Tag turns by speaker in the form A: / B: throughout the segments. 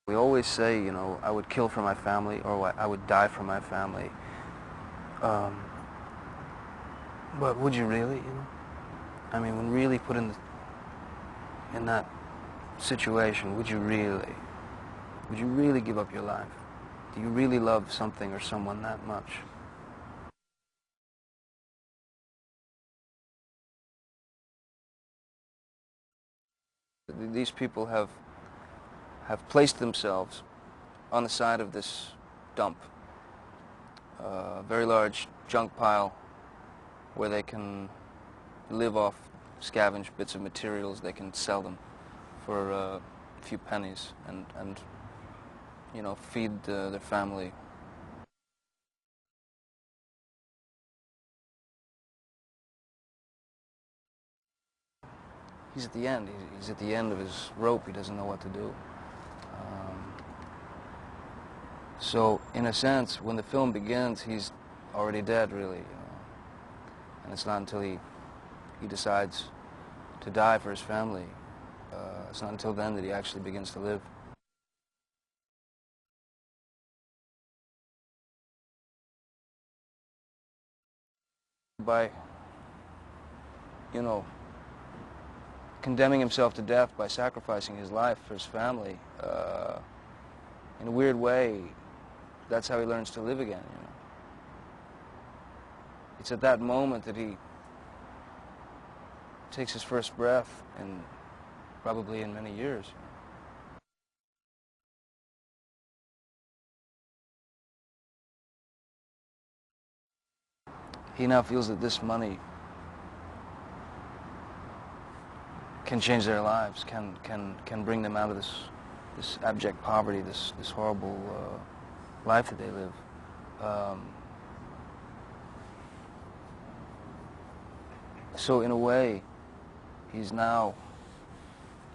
A: We always say, you know, I would kill for my family or I would die for my family. Um, but would you really, you know? I mean, when really put in that situation, would you really? Would you really give up your life? Do you really love something or someone that much? These people have placed themselves on the side of this dump, a very large junk pile where they can live off scavenged bits of materials. They can sell them for a few pennies and you know, feed their family. He's at the end. He's at the end of his rope. He doesn't know what to do. Um, so, in a sense, when the film begins, he's already dead, really. You know? And it's not until he decides to die for his family. It's not until then that he actually begins to live. By, you know, condemning himself to death by sacrificing his life for his family, in a weird way, that's how he learns to live again, you know. It's at that moment that he takes his first breath, and probably in many years. He now feels that this money can change their lives, can bring them out of this abject poverty, this horrible life that they live. So in a way, he's now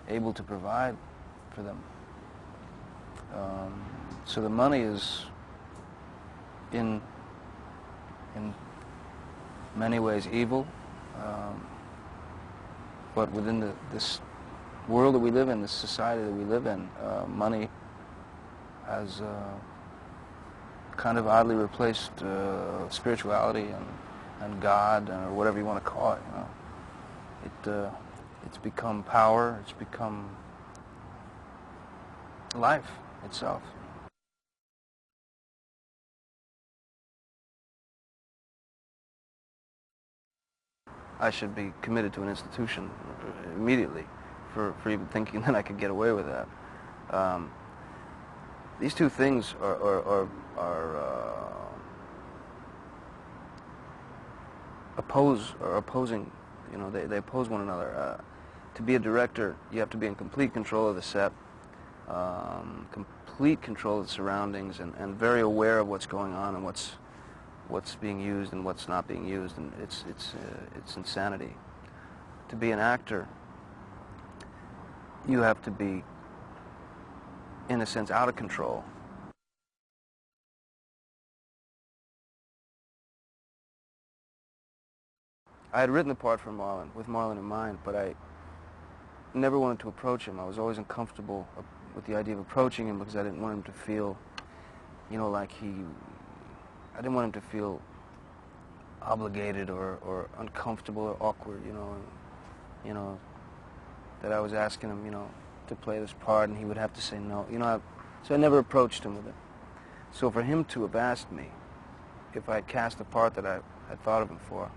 A: able to provide for them. So the money is in many ways evil, but within this world that we live in, this society that we live in, money has kind of oddly replaced spirituality and God, or whatever you want to call it. You know, it's become power. It's become life itself. I should be committed to an institution immediately for even thinking that I could get away with that. These two things are opposing. You know, they oppose one another. To be a director, you have to be in complete control of the set, complete control of the surroundings, and very aware of what's going on and what's being used and what's not being used, and it's insanity. To be an actor, you have to be, in a sense, out of control. I had written the part for Marlon, with Marlon in mind, but I never wanted to approach him. I was always uncomfortable with the idea of approaching him because I didn't want him to feel, you know, like I didn't want him to feel obligated or uncomfortable or awkward, you know, that I was asking him, you know, to play this part and he would have to say no. You know, so I never approached him with it. So for him to have asked me if I had cast a part that I had thought of him for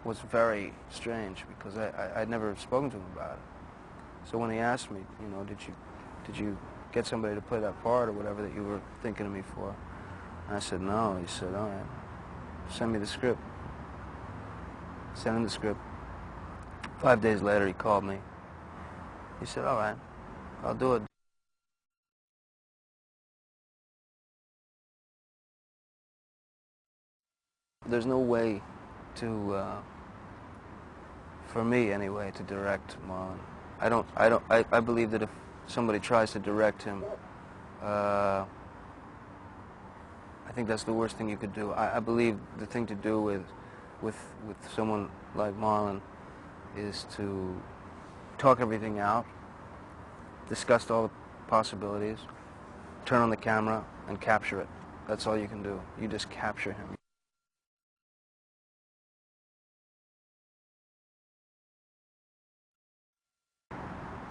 A: was very strange because I'd never spoken to him about it. So when he asked me, you know, did you get somebody to play that part or whatever that you were thinking of me for? And I said, no. He said, all right, send me the script. Send him the script. 5 days later, he called me. He said, all right, I'll do it. There's no way to, for me anyway, to direct Marlon. I believe that if somebody tries to direct him, I think that's the worst thing you could do. I believe the thing to do with someone like Marlon is to talk everything out, discuss all the possibilities, turn on the camera, and capture it. That's all you can do. You just capture him.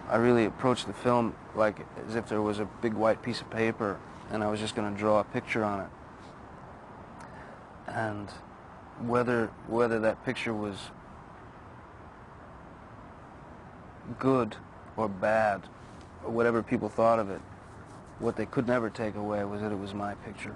A: I really approached the film like as if there was a big white piece of paper and I was just going to draw a picture on it. And whether that picture was good or bad, or whatever people thought of it, what they could never take away was that it was my picture.